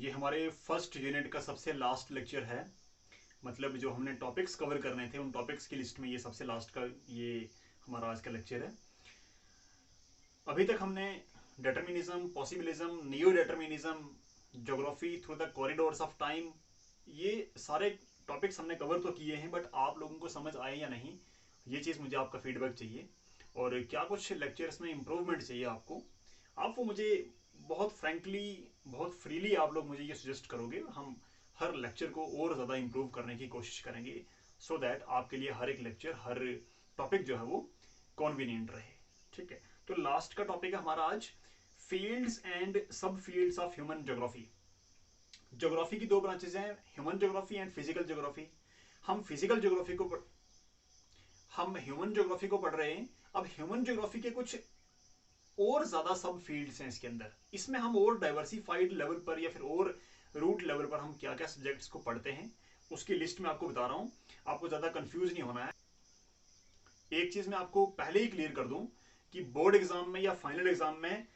ये हमारे first unit का सबसे लास्ट लेक्चर है। मतलब जो हमने टॉपिक्स कवर करने थे उन टॉपिक्स की लिस्ट में ये सबसे लास्ट का ये हमारा आज का लेक्चर है। अभी तक हमने determinism, possibilism, neo determinism, geography through the corridors of time, ये सारे टॉपिक्स हमने कवर तो किए हैं, बट आप लोगों को समझ आए या नहीं ये चीज़ मुझे आपका फीडबैक चाहिए। और क्या कुछ लेक्चर्स में इम्प्रूवमेंट चाहिए आपको, आप वो मुझे बहुत फ्रैंकली, बहुत फ्रीली आप लोग मुझे ये सजेस्ट करोगे। हम हर लेक्चर को और ज़्यादा इम्प्रूव करने की कोशिश करेंगे सो दैट आपके लिए हर एक लेक्चर, हर टॉपिक जो है वो कॉन्वीनियंट रहे। ठीक है, तो लास्ट का टॉपिक है हमारा आज फील्ड्स एंड सब fields of human geography. Geography की दो ब्रांचेज हैं, human geography and physical geography. हम फिजिकल ज्योग्राफी को हम ह्यूमन ज्योग्राफी को पढ़ रहे हैं। अब ह्यूमन ज्योग्राफी के कुछ और ज्यादा सब फील्ड्स हैं इसके अंदर। इसमें हम और डाइवर्सिफाइड लेवल पर या फिर और रूट लेवल पर हम क्या क्या सब्जेक्ट्स को पढ़ते हैं उसकी लिस्ट में आपको बता रहा हूं। आपको ज्यादा कंफ्यूज नहीं होना है। एक चीज मैं आपको पहले ही क्लियर कर दूं कि बोर्ड एग्जाम में या फाइनल एग्जाम में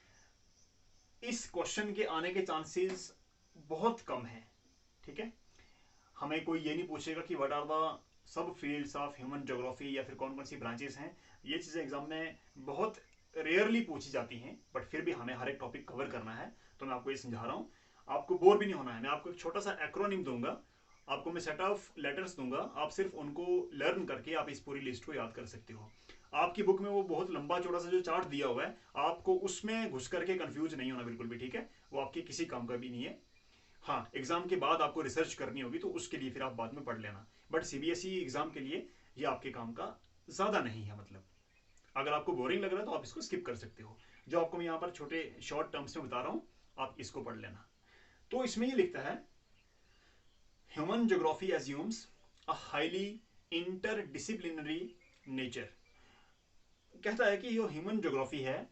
इस क्वेश्चन के आने के चांसेस बहुत कम है। ठीक है, हमें कोई ये नहीं पूछेगा कि what are the sub fields of human geography या फिर कौन कौन सी ब्रांचेस हैं। ये चीज़ें एग्जाम में बहुत रेयरली पूछी जाती हैं, बट फिर भी हमें हर एक टॉपिक कवर करना है। तो मैं आपको ये समझा रहा हूँ, आपको बोर भी नहीं होना है। मैं आपको एक छोटा सा एक्रोनिम दूंगा, आपको मैं सेट ऑफ लेटर्स दूंगा, आप सिर्फ उनको लर्न करके आप इस पूरी लिस्ट को याद कर सकते हो। आपकी बुक में वो बहुत लंबा चौड़ा सा जो चार्ट दिया हुआ है, आपको उसमें घुस करके कंफ्यूज नहीं होना बिल्कुल भी। ठीक है, वो आपके किसी काम का भी नहीं है। हाँ, एग्जाम के बाद आपको रिसर्च करनी होगी तो उसके लिए फिर आप बाद में पढ़ लेना, बट सीबीएसई एग्जाम के लिए ये आपके काम का ज्यादा नहीं है। मतलब अगर आपको बोरिंग लग रहा है तो आप इसको स्किप कर सकते हो। जो आपको मैं यहाँ पर छोटे शॉर्ट टर्म्स में बता रहा हूँ, आप इसको पढ़ लेना। तो इसमें ये लिखता है human geography assumes a highly interdisciplinary nature. कहता है कि जो ह्यूमन ज्योग्राफी है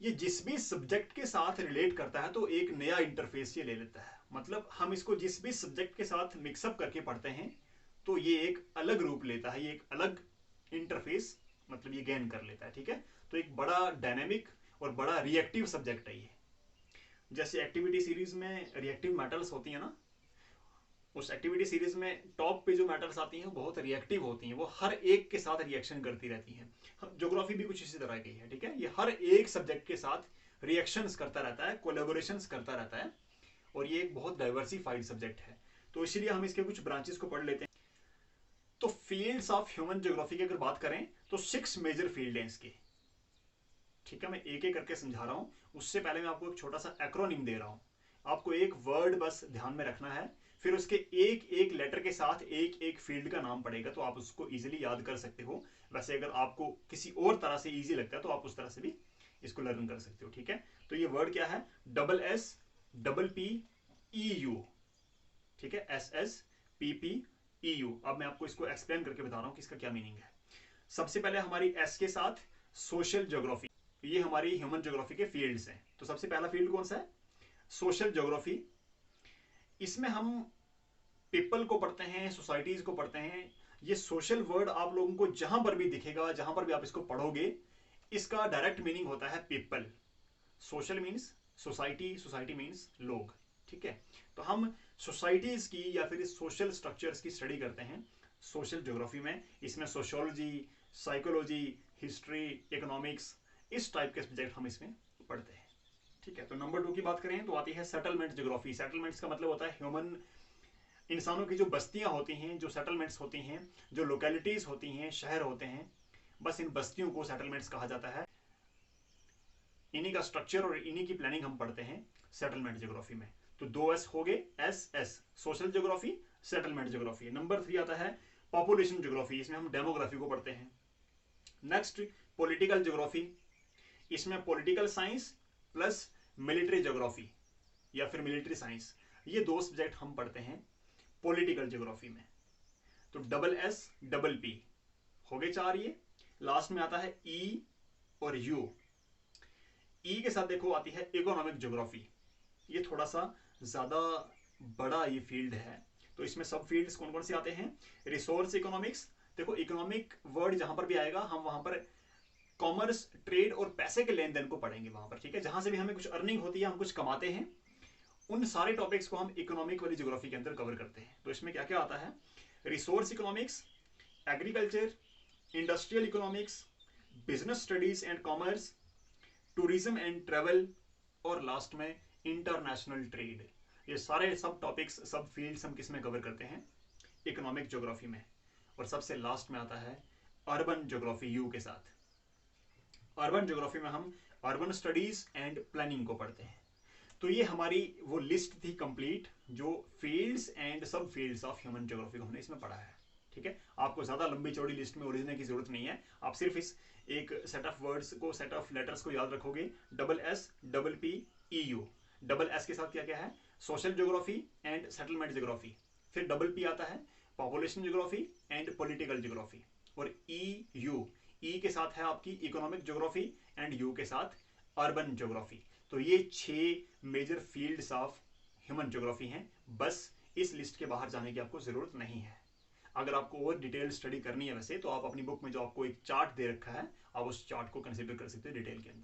ये जिस भी सब्जेक्ट के साथ रिलेट करता है तो एक नया इंटरफेस ये ले लेता है। मतलब हम इसको जिस भी सब्जेक्ट के साथ मिक्सअप करके पढ़ते हैं तो ये एक अलग रूप लेता है, ये एक अलग इंटरफेस मतलब ये गेन कर लेता है। ठीक है, तो एक बड़ा डायनेमिक और बड़ा रिएक्टिव सब्जेक्ट है ये। जैसे एक्टिविटी सीरीज में रिएक्टिव मेटल्स होती है ना, उस एक्टिविटी सीरीज में टॉप पे जो मेटल्स आती हैं वो बहुत रिएक्टिव होती हैं, वो हर एक के साथ रिएक्शन करती रहती हैं। ज्योग्राफी भी कुछ इसी तरह की है। ठीक है, ये हर एक सब्जेक्ट के साथ रिएक्शंस करता रहता है, कोलेबोरेशंस करता रहता है, और ये एक बहुत डाइवर्सिफाइड सब्जेक्ट है। तो इसीलिए हम इसके कुछ ब्रांचेस को पढ़ लेते हैं। तो फील्ड्स ऑफ ह्यूमन ज्योग्राफी की अगर बात करें तो 6 मेजर फील्ड हैं इसके। ठीक है, मैं एक एक करके समझा रहा हूं। उससे पहले मैं आपको एक छोटा सा एक्रोनिम दे रहा हूं। आपको एक वर्ड बस ध्यान में रखना है, फिर उसके एक एक लेटर के साथ एक एक फील्ड का नाम पड़ेगा तो आप उसको इजीली याद कर सकते हो। वैसे अगर आपको किसी और तरह से इजी लगता है तो आप उस तरह से भी इसको लर्न कर सकते हो। ठीक है, तो ये वर्ड क्या है? SS PPEU। ठीक है, SSPPEU। अब मैं आपको इसको एक्सप्लेन करके बता रहा हूं कि इसका क्या मीनिंग है। सबसे पहले हमारी एस के साथ सोशल ज्योग्राफी, ये हमारी ह्यूमन ज्योग्राफी के फील्ड्स हैं। तो सबसे पहला फील्ड कौन सा है? Social geography. इसमें हम पीपल को पढ़ते हैं, सोसाइटीज को पढ़ते हैं। ये सोशल वर्ड आप लोगों को जहां पर भी दिखेगा, जहां पर भी आप इसको पढ़ोगे, इसका डायरेक्ट मीनिंग होता है people. Social means society, society means लोग। ठीक है, तो हम सोसाइटीज की या फिर सोशल स्ट्रक्चर्स की स्टडी करते हैं सोशल ज्योग्राफी में। इसमें सोशियोलॉजी, साइकोलॉजी, हिस्ट्री, इकोनॉमिक्स, इस टाइप के सब्जेक्ट हम इसमें पढ़ते हैं। ठीक है, तो नंबर 2 की बात करें तो आती है सेटलमेंट ज्योग्राफी। सेटलमेंट्स का मतलब होता है ह्यूमन, इंसानों की जो बस्तियां होती हैं, जो सेटलमेंट्स होती हैं, जो लोकेलिटीज होती हैं, शहर होते हैं, बस इन बस्तियों को सेटलमेंट्स कहा जाता है। इन्हीं का स्ट्रक्चर और इन्हीं की प्लानिंग हम पढ़ते हैं सेटलमेंट ज्योग्राफी में। तो 2S हो गए, SS social geography, settlement geography. Number 3 आता है पॉपुलेशन ज्योग्राफी। इसमें हम डेमोग्राफी को पढ़ते हैं। Next political geography. इसमें political science plus military geography या फिर मिलिट्री साइंस, ये दो सब्जेक्ट हम पढ़ते हैं पॉलिटिकल ज्योग्राफी में। तो SS PPP हो गए 4 ये। लास्ट में आता है E और U। E के साथ देखो आती है इकोनॉमिक ज्योग्राफी। ये थोड़ा सा ज्यादा बड़ा ये फील्ड है। तो इसमें सब फील्ड्स कौन कौन से आते हैं? Resource economics. देखो इकोनॉमिक वर्ड जहां पर भी आएगा हम वहां पर कॉमर्स, ट्रेड और पैसे के लेन देन को पढ़ेंगे वहां पर। ठीक है, जहां से भी हमें कुछ अर्निंग होती है, हम कुछ कमाते हैं, उन सारे टॉपिक्स को हम इकोनॉमिक वाली ज्योग्राफी के अंदर कवर करते हैं। तो इसमें क्या क्या आता है? Resource economics, agriculture, industrial economics, business studies and commerce, tourism and travel, और लास्ट में इंटरनेशनल ट्रेड। ये सारे सब टॉपिक्स, सब फील्ड्स हम किस में कवर करते हैं? इकोनॉमिक ज्योग्राफी में। और सबसे लास्ट में आता है अर्बन ज्योग्राफी, यू के साथ। अर्बन ज्योग्राफी में हम अर्बन स्टडीज एंड प्लानिंग को पढ़ते हैं। तो ये हमारी वो लिस्ट थी कंप्लीट, जो फील्ड्स एंड सब फील्ड्स ऑफ ह्यूमन ज्योग्राफी को हमने इसमें पढ़ा है। ठीक है, आपको ज्यादा लंबी चौड़ी लिस्ट में उलझने की जरूरत नहीं है। आप सिर्फ इस एक सेट ऑफ वर्ड्स को, सेट ऑफ लेटर्स को याद रखोगे, SSPEU। डबल एस के साथ क्या क्या है? Social geography and settlement geography. फिर डबल पी आता है population geography and political geography. और EU, ई के साथ है आपकी इकोनॉमिक ज्योग्राफी एंड यू के साथ अर्बन ज्योग्राफी। तो ये 6 major fields of human geography हैं। बस इस लिस्ट के बाहर जाने की आपको जरूरत नहीं है। अगर आपको और डिटेल स्टडी करनी है वैसे, तो आप अपनी बुक में जो आपको एक चार्ट दे रखा है, आप उस चार्ट को कंसिडर कर सकते हैं डिटेल के अंदर।